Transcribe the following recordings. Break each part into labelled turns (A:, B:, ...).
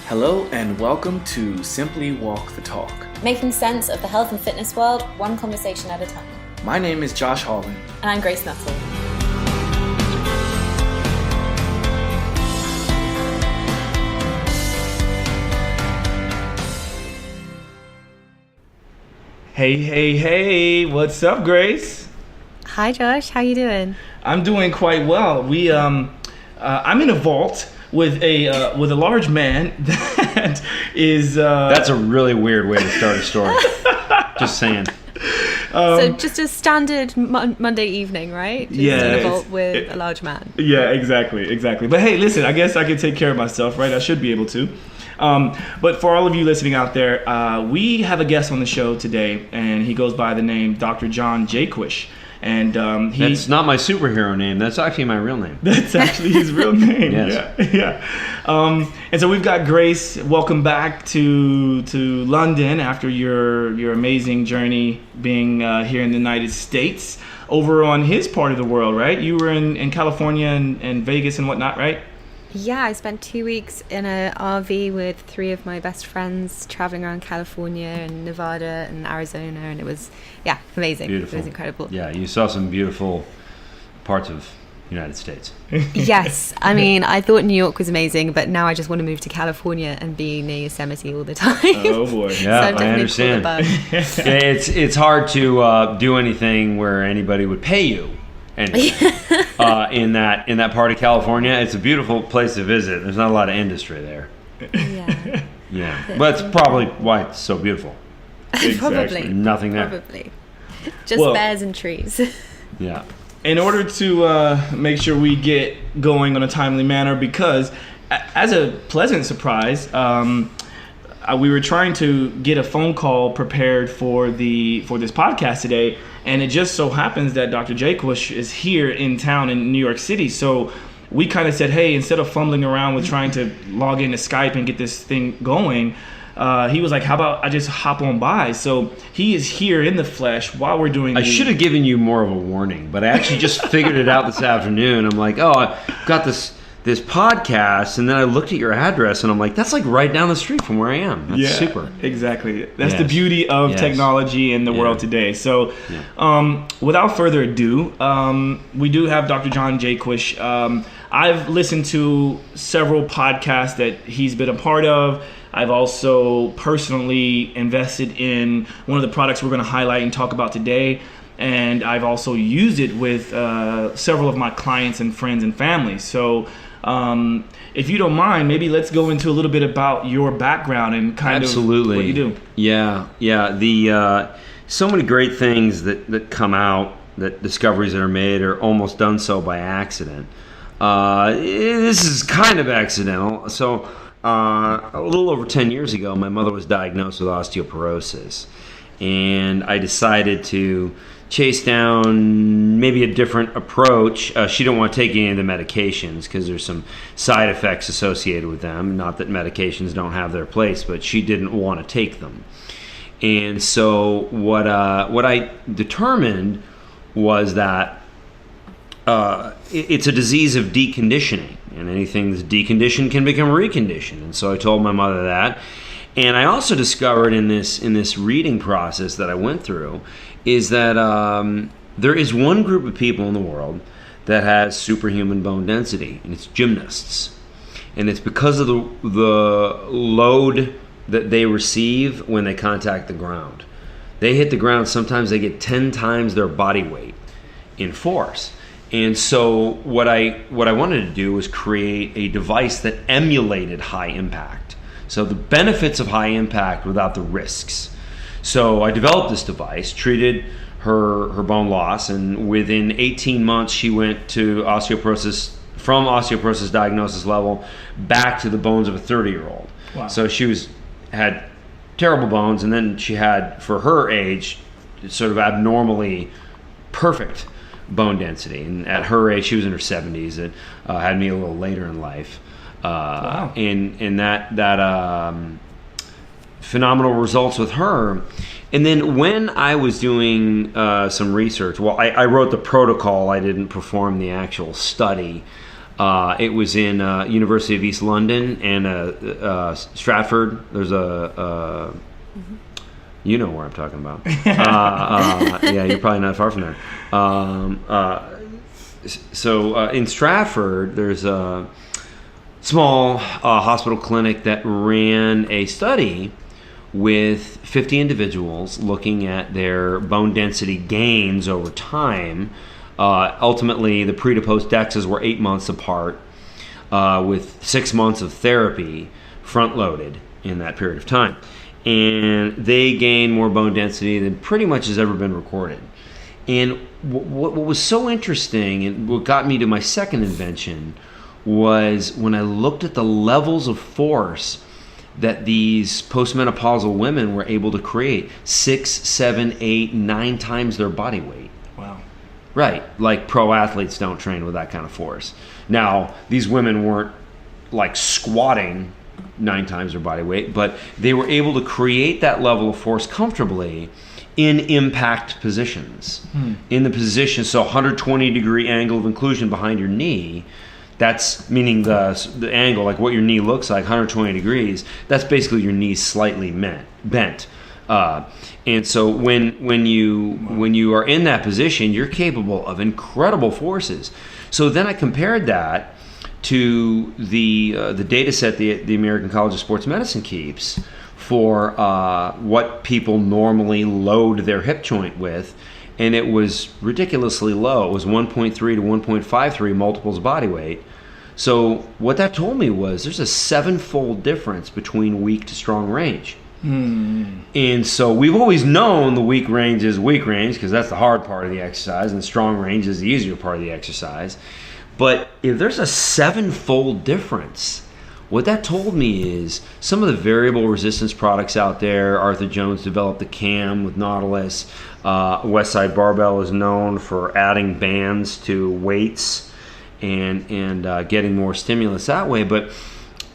A: Hello and welcome to Simply Walk the Talk.
B: Making sense of the health and fitness world, one conversation at a time.
A: My name is Josh Holland.
B: And I'm Grace Nuttall.
A: Hey, what's up, Grace?
C: Hi, Josh. How you doing?
A: I'm doing quite well. I'm in a vault with a large man that is.
D: That's a really weird way to start a story. Just saying.
C: So just a standard Monday evening, right? Just in a vault with a large man.
A: Yeah, exactly. But hey, listen, I guess I can take care of myself, right? I should be able to. But for all of you listening out there, we have a guest on the show today, and he goes by the name Dr. John Jaquish. And
D: that's not my superhero name. That's actually my real name.
A: That's actually his real name.
D: Yes.
A: Yeah. And so we've got Grace. Welcome back to London after your amazing journey being here in the United States. Over on his part of the world, right? You were in California and Vegas and whatnot, right?
C: Yeah, I spent 2 weeks in an RV with 3 of my best friends traveling around California and Nevada and Arizona, and it was, amazing.
D: Beautiful.
C: It was incredible.
D: Yeah, you saw some beautiful parts of the United States.
C: Yes, I mean, I thought New York was amazing, but now I just want to move to California and be near Yosemite all the time.
A: Oh boy.
D: Yeah,
C: so
D: I understand. It's hard to do anything where anybody would pay you. Anything. in that part of California, it's a beautiful place to visit. There's not a lot of industry there. Yeah, but it's probably why it's so beautiful.
A: Exactly.
C: Probably
D: nothing there.
C: Probably just bears and trees.
D: Yeah.
A: In order to make sure we get going on a timely manner, because as a pleasant surprise, we were trying to get a phone call prepared for this podcast today, and it just so happens that Dr. Jaquish is here in town in New York City. So we kind of said, hey, instead of fumbling around with trying to log into Skype and get this thing going, he was like, how about I just hop on by? So he is here in the flesh while we're doing
D: I should have given you more of a warning, but I actually just figured it out this afternoon. I'm like, I got this podcast, and then I looked at your address, and I'm like, that's like right down the street from where I am. That's super.
A: Exactly. That's the beauty of technology in the world today. So without further ado, we do have Dr. John Jaquish. I've listened to several podcasts that he's been a part of. I've also personally invested in one of the products we're going to highlight and talk about today. And I've also used it with several of my clients and friends and family. So if you don't mind, maybe let's go into a little bit about your background and kind of what you do.
D: Yeah. The so many great things that come out, that discoveries that are made are almost done so by accident. This is kind of accidental. So a little over 10 years ago, my mother was diagnosed with osteoporosis, and I decided to chase down maybe a different approach. She didn't want to take any of the medications because there's some side effects associated with them. Not that medications don't have their place, but she didn't want to take them. And so what I determined was that it's a disease of deconditioning, and anything that's deconditioned can become reconditioned. And so I told my mother that. And I also discovered in this reading process that I went through is that there is one group of people in the world that has superhuman bone density, and it's gymnasts. And it's because of the load that they receive when they contact the ground. They hit the ground, sometimes they get 10 times their body weight in force. And so what I wanted to do was create a device that emulated high impact. So the benefits of high impact without the risks. So I developed this device, treated her bone loss, and within 18 months she went to from osteoporosis diagnosis level back to the bones of a 30-year-old.
A: Wow.
D: So she had terrible bones, and then she had, for her age, sort of abnormally perfect bone density. And at her age, she was in her 70s. It had me a little later in life.
A: Wow.
D: And that phenomenal results with her. And then when I was doing some research, I wrote the protocol. I didn't perform the actual study. It was in University of East London and Stratford. There's you know where I'm talking about. Yeah, you're probably not far from there. So in Stratford, there's a small hospital clinic that ran a study with 50 individuals looking at their bone density gains over time. Ultimately, the pre to post DEXAs were 8 months apart, with 6 months of therapy front loaded in that period of time. And they gained more bone density than pretty much has ever been recorded. And what was so interesting, and what got me to my second invention, was when I looked at the levels of force that these postmenopausal women were able to create: 6, 7, 8, 9 times their body weight.
A: Wow.
D: Right, like pro athletes don't train with that kind of force. Now, these women weren't like squatting 9 times their body weight, but they were able to create that level of force comfortably in impact positions. In the position, so 120 degree angle of inclusion behind your knee, that's meaning the angle, like what your knee looks like, 120 degrees, that's basically your knee slightly bent. And so when you are in that position, you're capable of incredible forces. So then I compared that to the data set the American College of Sports Medicine keeps for what people normally load their hip joint with, and it was ridiculously low. It was 1.3 to 1.53 multiples of body weight. So what that told me was there's a 7-fold difference between weak to strong range. And so we've always known the weak range is weak range because that's the hard part of the exercise, and the strong range is the easier part of the exercise. But if there's a 7-fold difference, what that told me is some of the variable resistance products out there, Arthur Jones developed the CAM with Nautilus. Westside Barbell is known for adding bands to weights and getting more stimulus that way. But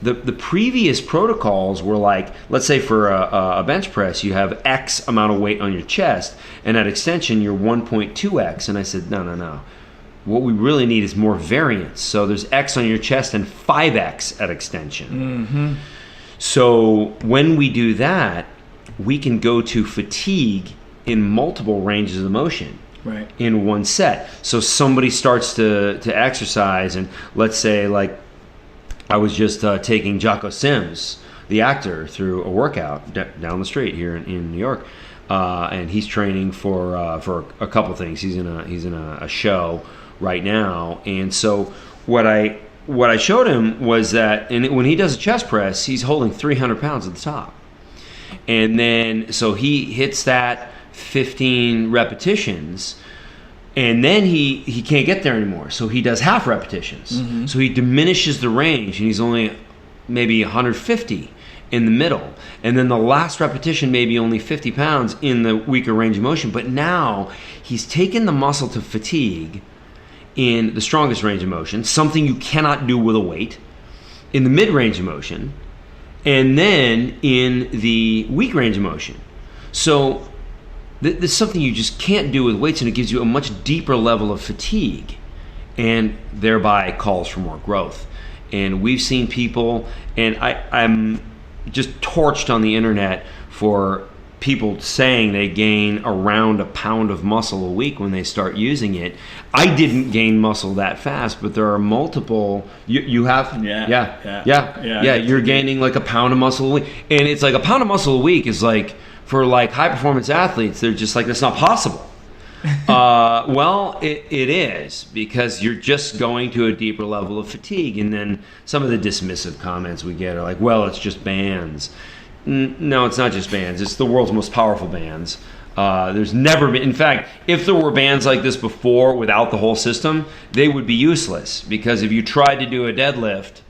D: the previous protocols were like, let's say for a bench press, you have X amount of weight on your chest, and at extension, you're 1.2X. And I said, no. What we really need is more variance. So there's X on your chest and 5X at extension. So when we do that, we can go to fatigue in multiple ranges of motion in one set. So somebody starts to exercise, and let's say, like, I was just taking Jocko Sims, the actor, through a workout down the street here in New York, and he's training for a couple things. He's in a show right now, and so what I showed him was that, and when he does a chest press, he's holding 300 pounds at the top, and then so he hits that 15 repetitions. And then he can't get there anymore, so he does half repetitions. So he diminishes the range, and he's only maybe 150 in the middle. And then the last repetition, maybe only 50 pounds in the weaker range of motion. But now he's taken the muscle to fatigue in the strongest range of motion, something you cannot do with a weight, in the mid-range of motion, and then in the weak range of motion. So this is something you just can't do with weights, and it gives you a much deeper level of fatigue, and thereby calls for more growth. And we've seen people, and I'm just torched on the internet for people saying they gain around a pound of muscle a week when they start using it. I didn't gain muscle that fast, but there are multiple. You have? Yeah. You're gaining like a pound of muscle a week, and it's like a pound of muscle a week is like, for like high performance athletes, they're just like, that's not possible. Well, it is, because you're just going to a deeper level of fatigue. And then some of the dismissive comments we get are like, well, it's just bands. No, it's not just bands. It's the world's most powerful bands. There's never been, in fact, if there were bands like this before without the whole system, they would be useless, because if you tried to do a deadlift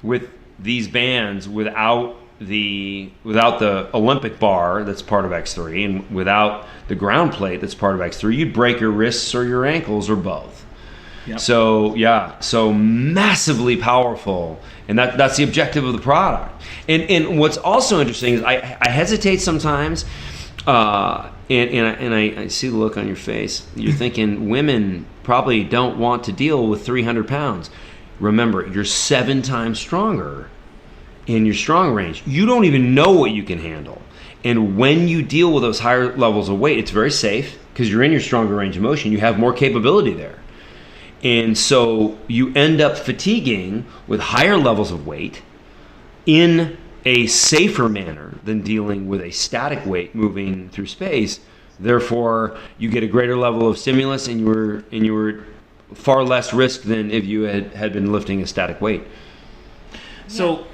D: with these bands without the Olympic bar that's part of X3 and without the ground plate that's part of X3, you'd break your wrists or your ankles or both. Yep. So massively powerful, and that's the objective of the product. And what's also interesting is I hesitate sometimes, and I see the look on your face. You're thinking women probably don't want to deal with 300 pounds. remember, you're 7 times stronger in your strong range. You don't even know what you can handle. And when you deal with those higher levels of weight, it's very safe because you're in your stronger range of motion. You have more capability there. And so you end up fatiguing with higher levels of weight in a safer manner than dealing with a static weight moving through space. Therefore, you get a greater level of stimulus, and you were far less risk than if you had been lifting a static weight.
A: So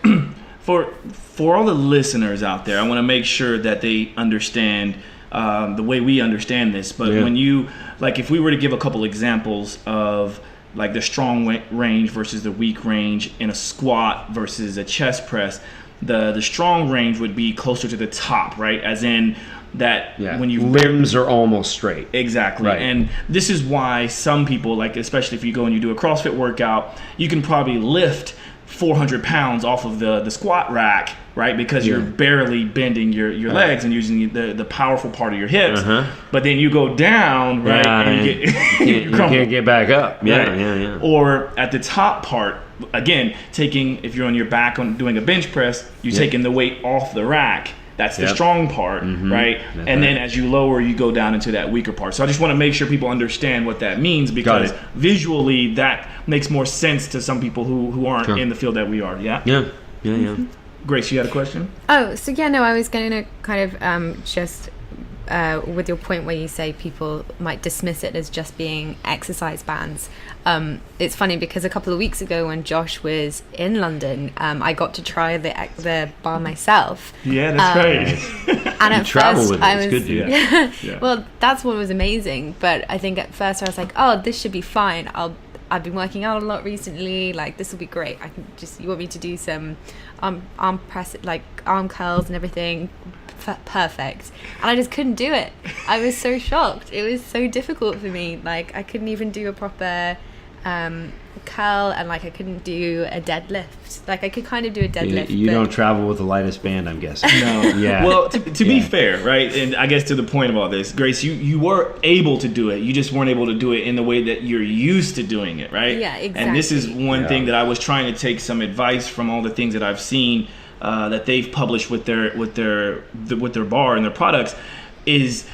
A: for all the listeners out there, I want to make sure that they understand the way we understand this. But when you, like, if we were to give a couple examples of like the strong range versus the weak range in a squat versus a chest press, the strong range would be closer to the top, right? As in that when you
D: limbs are almost straight.
A: Exactly.
D: Right.
A: And this is why some people, like especially if you go and you do a CrossFit workout, you can probably lift 400 pounds off of the squat rack, right? Because you're barely bending your legs and using the powerful part of your hips. But then you go down, right? And you
D: can't get back up.
A: Right? Or at the top part, again, if you're on your back doing a bench press, you're taking the weight off the rack. That's the strong part, right? And then as you lower, you go down into that weaker part. So I just want to make sure people understand what that means, because visually that makes more sense to some people who aren't in the field that we are. Yeah. Grace, you had a question?
C: Oh, so I was going to kind of just with your point where you say people might dismiss it as just being exercise bands. It's funny because a couple of weeks ago when Josh was in London, I got to try the bar myself.
A: Yeah, that's right.
C: And at
D: travel
C: first
D: with it.
C: I
D: It's
C: was,
D: good to
C: well, that's what was amazing. But I think at first I was like, oh, this should be fine. I've been working out a lot recently. Like, this will be great. You want me to do some arm press, like arm curls and everything. Perfect. And I just couldn't do it. I was so shocked. It was so difficult for me. Like, I couldn't even do a proper curl, and like I couldn't do a deadlift. Like, I could kind of do a deadlift.
D: You don't travel with the lightest band, I'm guessing.
A: No. Yeah. Well, to be fair, right, and I guess to the point of all this, Grace, you were able to do it. You just weren't able to do it in the way that you're used to doing it, right?
C: Yeah, exactly.
A: And this is one thing that I was trying to take some advice from all the things that I've seen that they've published with their bar and their products, is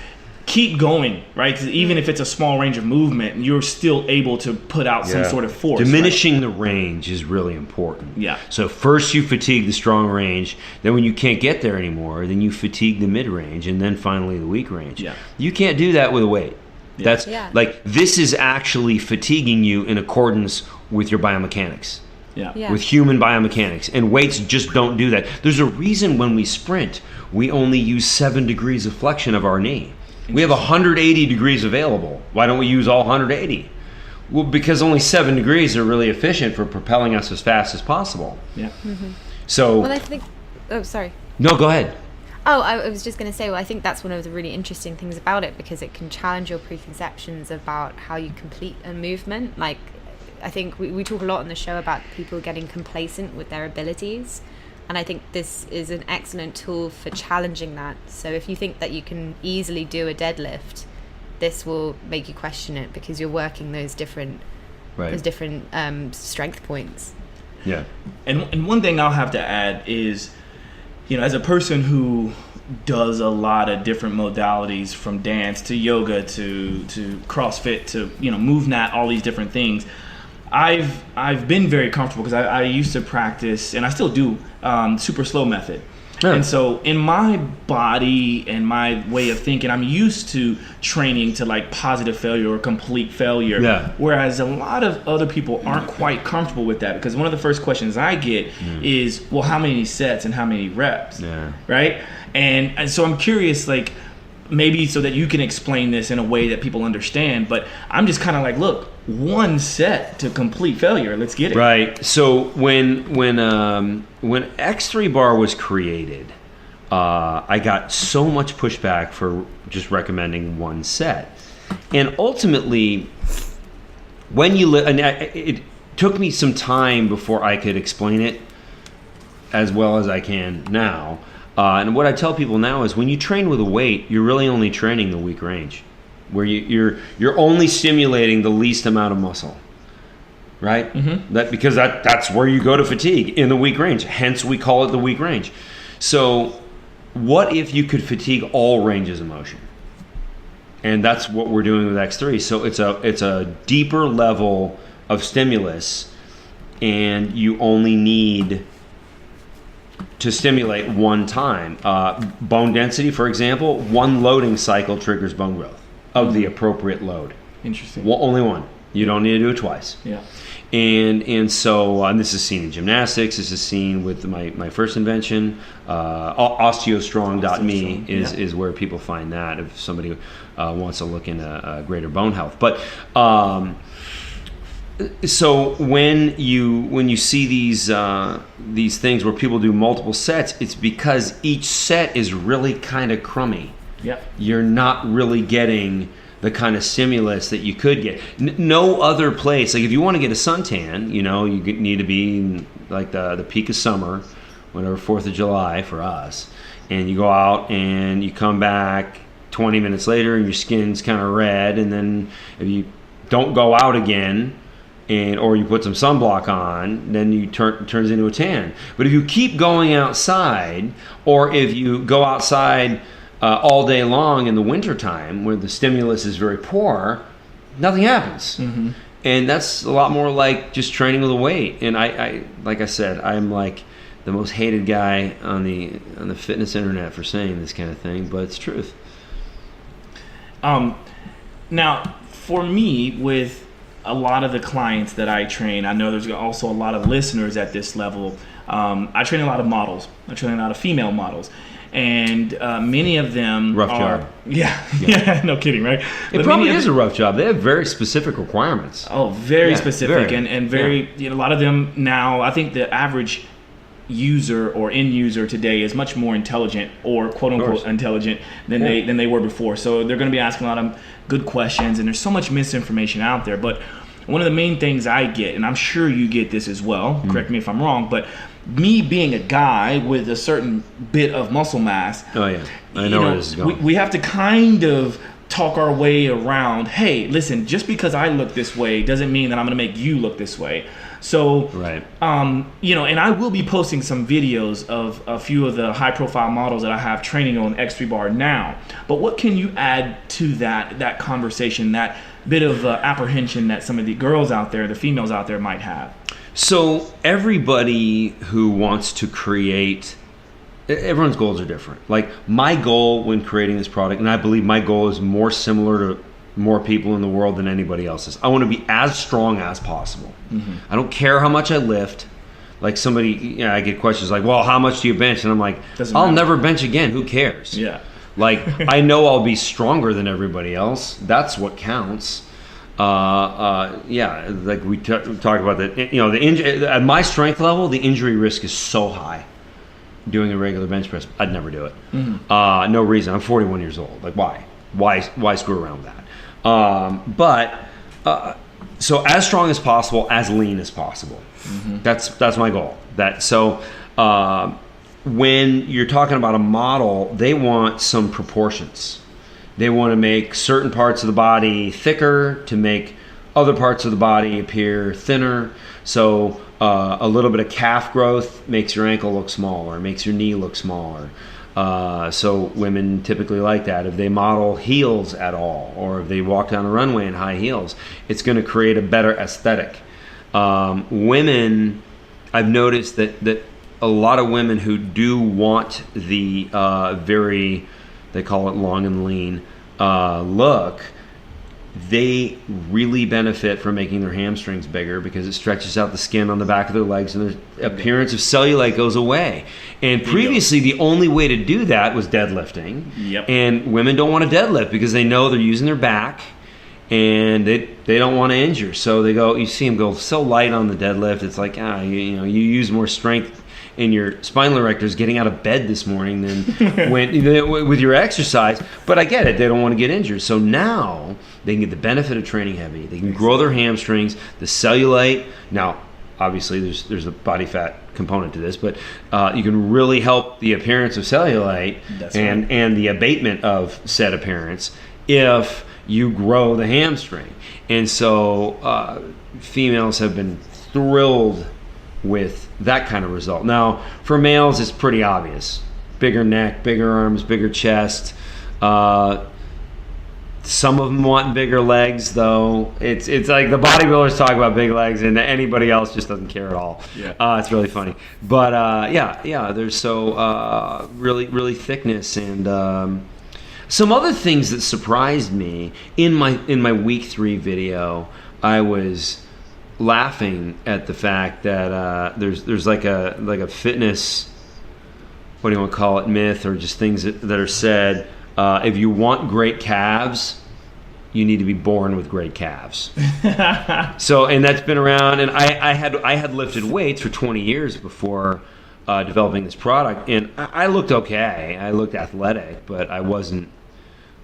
A: keep going, right? Because even if it's a small range of movement, you're still able to put out some sort of force.
D: Diminishing the range is really important.
A: Yeah.
D: So first you fatigue the strong range, then when you can't get there anymore, then you fatigue the mid range, and then finally the weak range.
A: Yeah. You
D: can't do that with a weight. That's like, this is actually fatiguing you in accordance with your biomechanics.
A: Yeah.
D: With human biomechanics, and weights just don't do that. There's a reason when we sprint, we only use 7 degrees of flexion of our knee. We have 180 degrees available. Why don't we use all 180? Well, because only 7 degrees are really efficient for propelling us as fast as possible.
A: Yeah.
D: So.
C: Well, I think. Oh, sorry.
D: No, go ahead.
C: Oh, I was just going to say, well, I think that's one of the really interesting things about it, because it can challenge your preconceptions about how you complete a movement. Like, I think we talk a lot on the show about people getting complacent with their abilities, and I think this is an excellent tool for challenging that. So if you think that you can easily do a deadlift, this will make you question it, because you're working those different strength points.
A: Yeah. And one thing I'll have to add is, as a person who does a lot of different modalities, from dance to yoga to CrossFit to MoveNat, all these different things, I've been very comfortable, because I used to practice, and I still do, super slow method. Yeah. And so in my body and my way of thinking, I'm used to training to like positive failure or complete failure. Yeah. Whereas a lot of other people aren't quite comfortable with that, because one of the first questions I get is, well, how many sets and how many reps? Yeah. Right? And so I'm curious, like, maybe so that you can explain this in a way that people understand, but I'm just kind of like, look, 1 set to complete failure. Let's get it.
D: Right. So when X3 bar was created, I got so much pushback for just recommending 1 set, and ultimately, it took me some time before I could explain it as well as I can now. And what I tell people now is, when you train with a weight, you're really only training the weak range, where you're only stimulating the least amount of muscle. right? Because that's where you go to fatigue, in the weak range. Hence, we call it the weak range. So what if you could fatigue all ranges of motion? And that's what we're doing with X3. So it's a deeper level of stimulus, and you only need to stimulate one time. Bone density, for example, one loading cycle triggers bone growth of the appropriate load.
A: Interesting.
D: Well, only one. You don't need to do it twice.
A: Yeah.
D: And so this is seen in gymnastics. This is seen with my first invention. Osteostrong.me is where people find that if somebody wants to look into greater bone health. But so when you see these things where people do multiple sets, it's because each set is really kind of crummy.
A: Yep.
D: You're not really getting the kind of stimulus that you could get. No other place. Like if you want to get a suntan, you need to be in like the peak of summer, whatever, 4th of July for us, and you go out and you come back 20 minutes later and your skin's kind of red, and then if you don't go out again or you put some sunblock on, then it turns into a tan. But if you keep going outside, or if you go outside all day long in the wintertime where the stimulus is very poor, nothing happens. And that's a lot more like just training with a weight. And I like I said, I'm like the most hated guy on the fitness internet for saying this kind of thing, but it's truth.
A: Now, for me, with a lot of the clients that I train, I know there's also a lot of listeners at this level. I train a lot of models. I train a lot of female models. And many of them
D: rough job.
A: Yeah, no kidding, right?
D: It probably is a rough job. They have very specific requirements.
A: Oh, very specific, and very. A lot of them now. I think the average user or end user today is much more intelligent, or quote unquote intelligent, than they were before. So they're going to be asking a lot of good questions, and there's so much misinformation out there. But one of the main things I get, and I'm sure you get this as well. Correct me if I'm wrong, but me being a guy with a certain bit of muscle mass.
D: Oh yeah, I know where this is going.
A: We have to kind of talk our way around. Hey, listen, just because I look this way doesn't mean that I'm going to make you look this way. So,
D: right.
A: And I will be posting some videos of a few of the high-profile models that I have training on X3 Bar now. But what can you add to that conversation, that bit of apprehension that some of the girls out there, the females out there, might have?
D: So everybody who wants to create, everyone's goals are different. Like my goal when creating this product, and I believe my goal is more similar to more people in the world than anybody else's. I want to be as strong as possible. I don't care how much I lift. Like somebody, I get questions like, well, how much do you bench? And I'm like, I'll never bench again. Who cares?
A: Yeah.
D: Like, I know I'll be stronger than everybody else. That's what counts. Like we talk about that. At my strength level, the injury risk is so high. Doing a regular bench press, I'd never do it. No reason. I'm 41 years old. Like, why? Why screw around with that? So as strong as possible, as lean as possible. That's my goal. When you're talking about a model, they want some proportions. They want to make certain parts of the body thicker to make other parts of the body appear thinner. So a little bit of calf growth makes your ankle look smaller, makes your knee look smaller. So women typically like that. If they model heels at all, or if they walk down a runway in high heels, it's going to create a better aesthetic. Women, I've noticed that a lot of women who do want the they call it long and lean look, they really benefit from making their hamstrings bigger because it stretches out the skin on the back of their legs and the appearance of cellulite goes away. And previously, the only way to do that was deadlifting.
A: Yep.
D: And women don't want to deadlift because they know they're using their back and they don't want to injure. So they go, you see them go so light on the deadlift. It's like, you use more strength in your spinal erectors getting out of bed this morning than with your exercise. But I get it. They don't want to get injured. So now they can get the benefit of training heavy. They can grow their hamstrings, the cellulite. Now, obviously, there's a body fat component to this, but you can really help the appearance of cellulite and the abatement of said appearance if you grow the hamstring. And so females have been thrilled with that kind of result. Now, for males, it's pretty obvious. Bigger neck, bigger arms, bigger chest. Some of them want bigger legs, though. It's like the bodybuilders talk about big legs, and anybody else just doesn't care at all.
A: Yeah.
D: It's really funny. But there's so really thickness and some other things that surprised me in my week 3 video. I was laughing at the fact that there's like a fitness, what do you want to call it, myth, or just things that are said. If you want great calves, you need to be born with great calves. So, and that's been around, and I had lifted weights for 20 years before developing this product, and I looked okay. I looked athletic, but I wasn't,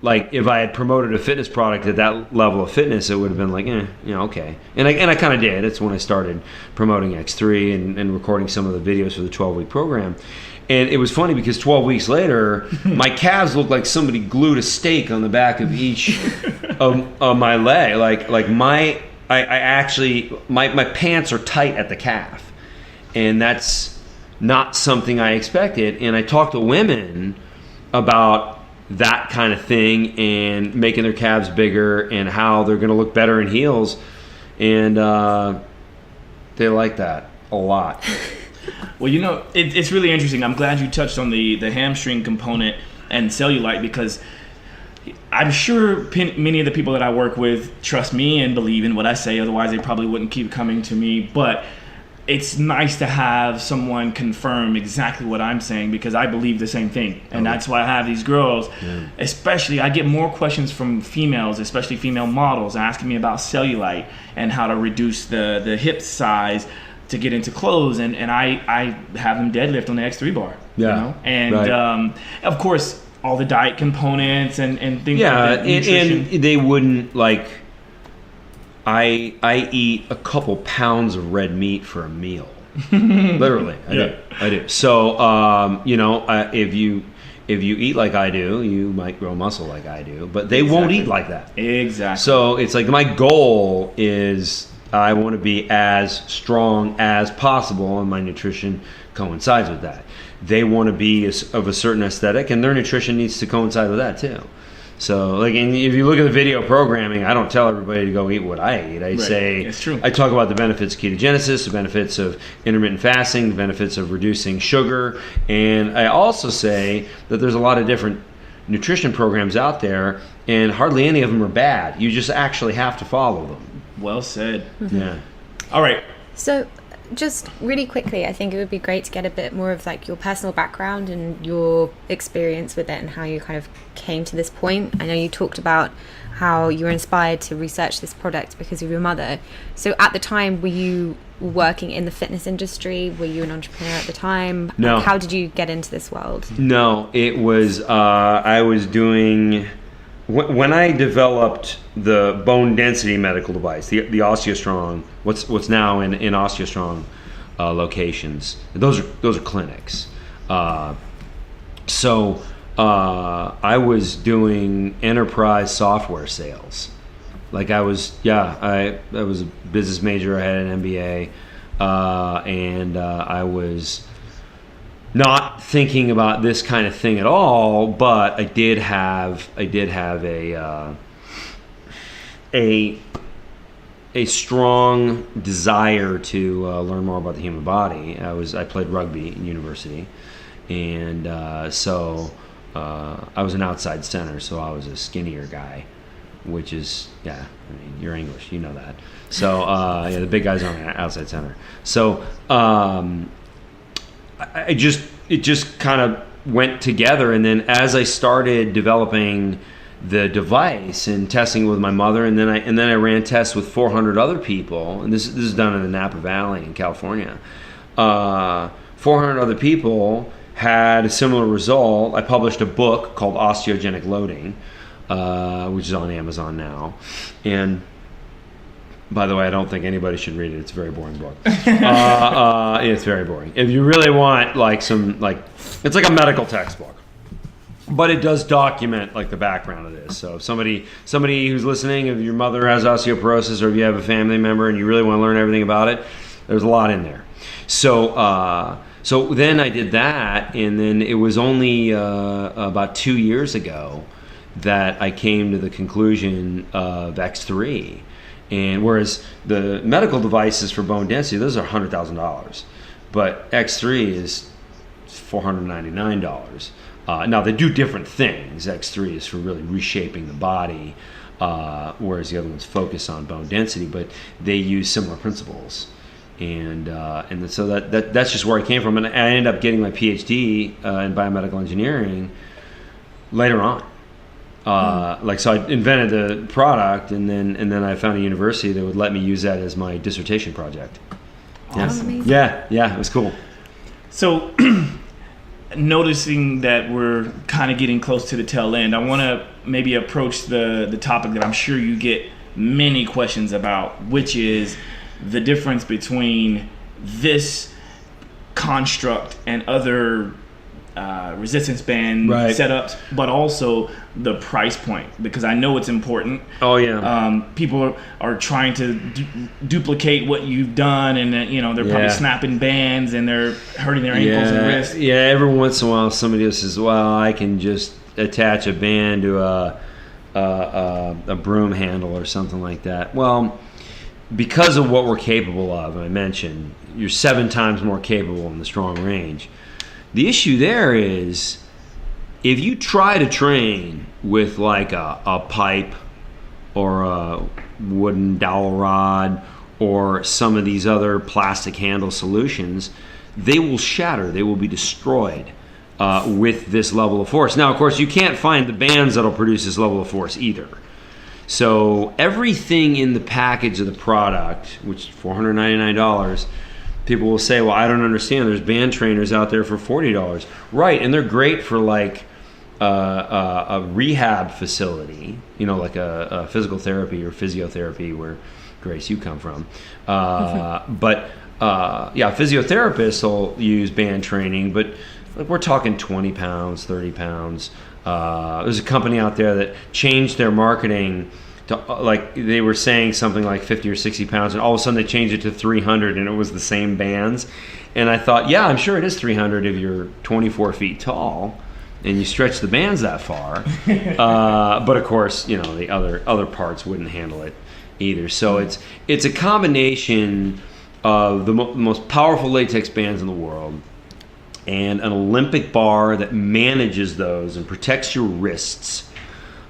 D: like, if I had promoted a fitness product at that level of fitness, it would have been like, okay. And I kind of did. It's when I started promoting X3 and recording some of the videos for the 12-week program. And it was funny because 12 weeks later, my calves looked like somebody glued a stake on the back of each of my leg. Like my pants are tight at the calf, and that's not something I expected. And I talked to women about that kind of thing and making their calves bigger and how they're going to look better in heels, and they like that a lot.
A: Well, it's really interesting. I'm glad you touched on the hamstring component and cellulite, because I'm sure many of the people that I work with trust me and believe in what I say. Otherwise, they probably wouldn't keep coming to me. But it's nice to have someone confirm exactly what I'm saying, because I believe the same thing. And that's why I have these girls. Yeah. Especially, I get more questions from females, especially female models, asking me about cellulite and how to reduce the hip size to get into clothes, and I have them deadlift on the X3 bar.
D: Yeah.
A: And
D: right.
A: Of course, all the diet components and things like that.
D: And they wouldn't, like, I eat a couple pounds of red meat for a meal. Literally, I do. So if you eat like I do, you might grow muscle like I do, but they won't eat like that.
A: Exactly.
D: So it's like my goal is I want to be as strong as possible, and my nutrition coincides with that. They want to be of a certain aesthetic, and their nutrition needs to coincide with that too. So, like, and if you look at the video programming, I don't tell everybody to go eat what I eat. I say,
A: it's true.
D: I talk about the benefits of ketogenesis, the benefits of intermittent fasting, the benefits of reducing sugar, and I also say that there's a lot of different nutrition programs out there, and hardly any of them are bad. You just actually have to follow them.
A: Well said.
C: Mm-hmm.
D: Yeah.
A: All right.
C: So, just really quickly, I think it would be great to get a bit more of like your personal background and your experience with it and how you kind of came to this point. I know you talked about how you were inspired to research this product because of your mother. So at the time, were you working in the fitness industry? Were you an entrepreneur at the time?
D: No.
C: Like, how did you get into this world?
D: No, it was, I was doing, when I developed the bone density medical device, the OsteoStrong, what's now in OsteoStrong locations, those are clinics. So I was doing enterprise software sales. Like I was a business major. I had an MBA, and I was not thinking about this kind of thing at all. But I did have a strong desire to learn more about the human body. I played rugby in university, and so I was an outside center, so I was a skinnier guy, which is, I mean, you're English, you know that. So the big guys on the outside center. So it just kind of went together, and then as I started developing the device and testing it with my mother, and then I ran tests with 400 other people, and this is done in the Napa Valley in California. 400 other people had a similar result. I published a book called Osteogenic Loading, which is on Amazon now. And by the way, I don't think anybody should read it. It's a very boring book. It's very boring. If you really want it's like a medical textbook. But it does document like the background of this. So if somebody who's listening, if your mother has osteoporosis or if you have a family member and you really want to learn everything about it, there's a lot in there. So so then I did that, and then it was only about 2 years ago that I came to the conclusion of X3. And whereas the medical devices for bone density, those are $100,000, but X3 is $499. Now they do different things. X3 is for really reshaping the body, whereas the other ones focus on bone density, but they use similar principles. And so that's just where I came from. And I ended up getting my PhD in biomedical engineering later on. So I invented the product, and then I found a university that would let me use that as my dissertation project.
C: Awesome.
D: Yeah, it was cool.
A: So, noticing that we're kind of getting close to the tail end, I want to maybe approach the topic that I'm sure you get many questions about, which is the difference between this construct and other resistance band setups, but also the price point, because I know it's important.
D: Oh yeah.
A: People are trying to duplicate what you've done, and they're probably snapping bands and they're hurting their ankles and wrists.
D: Yeah, every once in a while somebody says, "Well, I can just attach a band to a broom handle or something like that." Well, because of what we're capable of, and I mentioned you're 7 times more capable in the strong range. The issue there is, if you try to train with like a pipe or a wooden dowel rod or some of these other plastic handle solutions, they will shatter. They will be destroyed with this level of force. Now, of course, you can't find the bands that'll produce this level of force either. So everything in the package of the product, which is $499, people will say, well, I don't understand. There's band trainers out there for $40. Right, and they're great for like a rehab facility, like a physical therapy or physiotherapy where, Grace, you come from. But physiotherapists will use band training, but we're talking 20 pounds, 30 pounds. There's a company out there that changed their marketing to, like, they were saying something like 50 or 60 pounds, and all of a sudden they changed it to 300, and it was the same bands. And I thought, yeah, I'm sure it is 300 if you're 24 feet tall and you stretch the bands that far. But of course, the other parts wouldn't handle it either. So it's a combination of the most powerful latex bands in the world and an Olympic bar that manages those and protects your wrists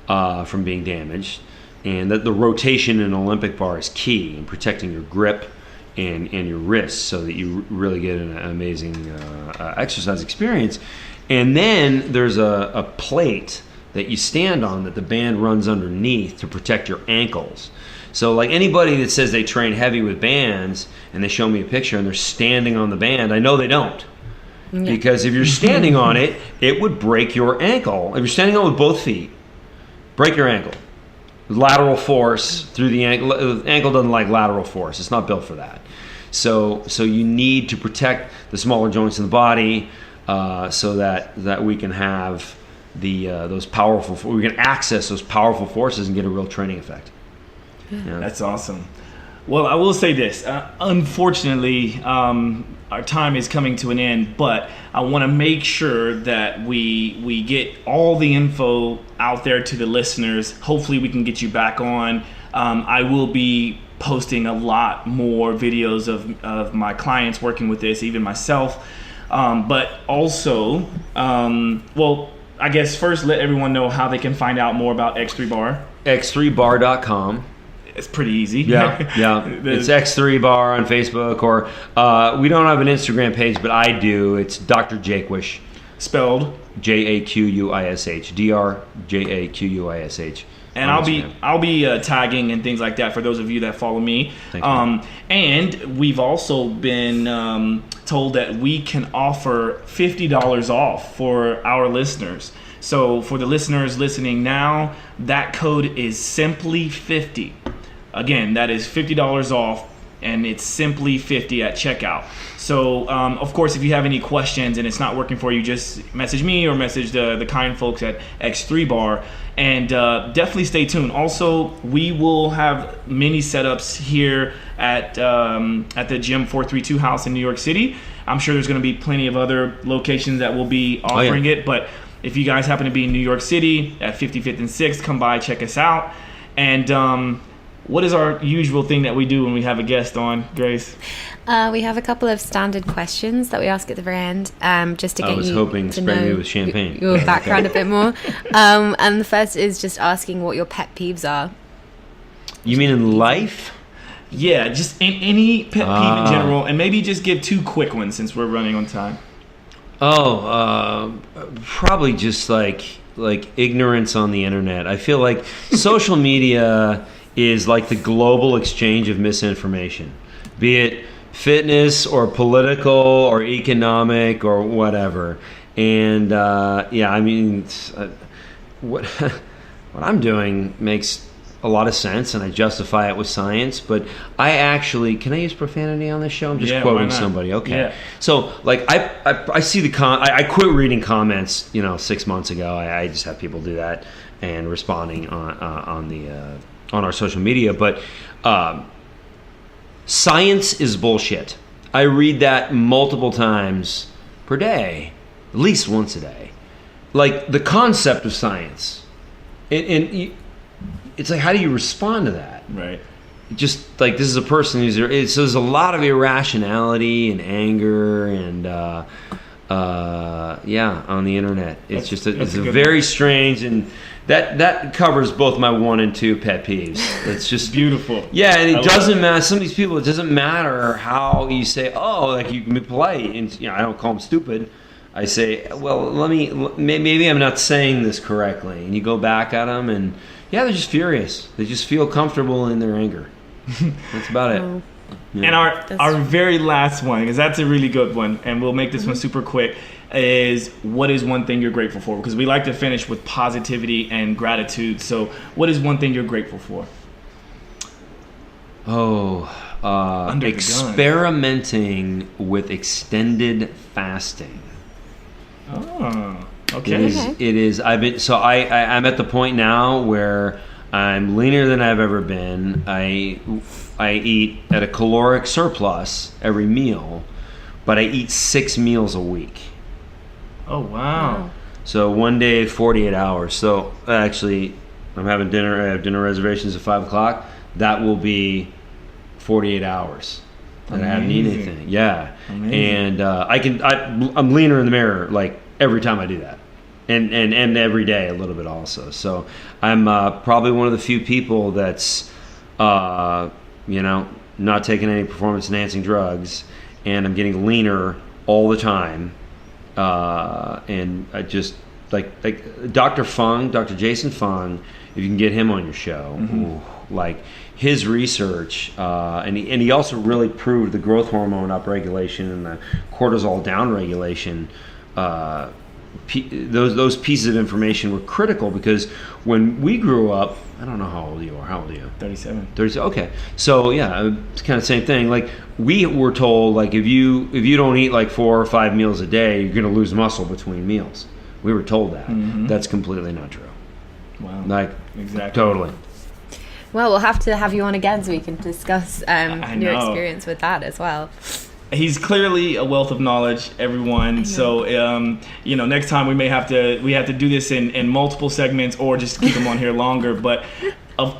D: from being damaged. And that the rotation in an Olympic bar is key in protecting your grip and your wrists, so that you really get an amazing exercise experience. And then there's a plate that you stand on that the band runs underneath to protect your ankles. So like anybody that says they train heavy with bands and they show me a picture and they're standing on the band, I know they don't. Yeah. Because if you're standing on it, it would break your ankle. If you're standing on it with both feet, break your ankle. Lateral force through the ankle. The ankle doesn't like lateral force. It's not built for that. So you need to protect the smaller joints in the body so that we can have those powerful. We can access those powerful forces and get a real training effect. Yeah.
A: That's awesome. Well, I will say this. Unfortunately, our time is coming to an end, but I want to make sure that we get all the info out there to the listeners. Hopefully we can get you back on. I will be posting a lot more videos of my clients working with this, even myself. But also, I guess first let everyone know how they can find out more about X3 Bar.
D: X3bar.com.
A: It's pretty easy.
D: Yeah. It's X3 Bar on Facebook, or we don't have an Instagram page, but I do. It's Dr. Jaquish.
A: Spelled
D: Jaquish. DrJaquish.
A: And I'll be tagging and things like that for those of you that follow me. And we've also been told that we can offer $50 off for our listeners. So for the listeners listening now, that code is simply 50. Again, that is $50 off, and it's simply 50 at checkout. So, of course, if you have any questions and it's not working for you, just message me or message the kind folks at X3 Bar, and definitely stay tuned. Also, we will have mini setups here at the Gym 432 house in New York City. I'm sure there's going to be plenty of other locations that will be offering it, but if you guys happen to be in New York City at 55th and 6th, come by, check us out. And what is our usual thing that we do when we have a guest on, Grace?
C: We have a couple of standard questions that we ask at the very end, just to get you to know.
D: I was hoping spray me with champagne.
C: Your background a bit more. And the first is just asking what your pet peeves are.
D: You mean in life?
A: Yeah, just any pet peeve in general, and maybe just give 2 quick ones since we're running on time.
D: Probably just like ignorance on the internet. I feel like social media is like the global exchange of misinformation, be it fitness or political or economic or whatever. And I mean, what I'm doing makes a lot of sense, and I justify it with science. But I actually, can I use profanity on this show? I'm just quoting somebody. Okay. Yeah. So like I see I quit reading comments 6 months ago. I just have people do that and responding on our social media. But science is bullshit. I read that multiple times per day, at least once a day. Like the concept of science, and it's like, how do you respond to that?
A: Right.
D: Just like, this is a person so there's a lot of irrationality and anger and on the internet. It's it's a very strange, and that covers both my 1 and 2 pet peeves. It's just
A: beautiful. Yeah,
D: and it doesn't matter. Some of these people, it doesn't matter how you say, like you can be polite, and I don't call them stupid. I say, well, maybe I'm not saying this correctly, and you go back at them, and they're just furious. They just feel comfortable in their anger. That's about it.
A: Yeah. And our very last one, because that's a really good one, and we'll make this one super quick, is what is one thing you're grateful for? Because we like to finish with positivity and gratitude. So what is one thing you're grateful for?
D: Experimenting with extended fasting.
A: Oh, okay.
D: It is. I'm at the point now where I'm leaner than I've ever been. I eat at a caloric surplus every meal, but I eat 6 meals a week.
A: Oh, wow.
D: So one day, 48 hours. So actually, I'm having dinner. I have dinner reservations at 5 o'clock. That will be 48 hours. And I haven't eaten anything. Yeah. Amazing. And I'm leaner in the mirror like every time I do that. And every day a little bit also. So I'm probably one of the few people that's not taking any performance enhancing drugs, and I'm getting leaner all the time. And I just like Dr. Jason Fung, if you can get him on your show, like his research, and he also really proved the growth hormone upregulation and the cortisol downregulation. Those pieces of information were critical, because when we grew up, I don't know how old you are. How old are you?
A: 37.
D: 37. Okay. So yeah, it's kind of the same thing. Like we were told, like if you don't eat like 4 or 5 meals a day, you're going to lose muscle between meals. We were told that. That's completely not true.
A: Wow.
D: Like
A: exactly.
D: Totally.
C: Well, we'll have to have you on again so we can discuss your experience with that as well.
A: He's clearly a wealth of knowledge, everyone. So, next time we have to do this in multiple segments, or just keep him on here longer. But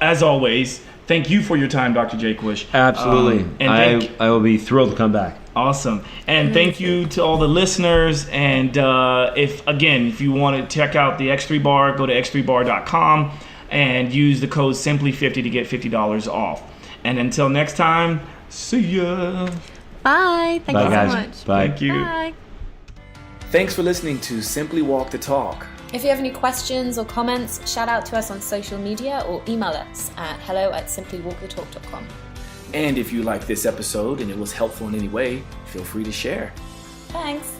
A: as always, thank you for your time, Dr. Jaquish.
D: Absolutely. I will be thrilled to come back.
A: Awesome. And thank you to all the listeners. And if you want to check out the X3 Bar, go to x3bar.com and use the code Simply50 to get $50 off. And until next time, see ya.
C: Bye. Thank you
D: guys.
C: so much.
D: Bye.
A: Thank you.
C: Bye.
A: Thanks for listening to Simply Walk the Talk.
B: If you have any questions or comments, shout out to us on social media or email us at hello@simplywalkthetalk.com.
A: And if you like this episode and it was helpful in any way, feel free to share.
B: Thanks.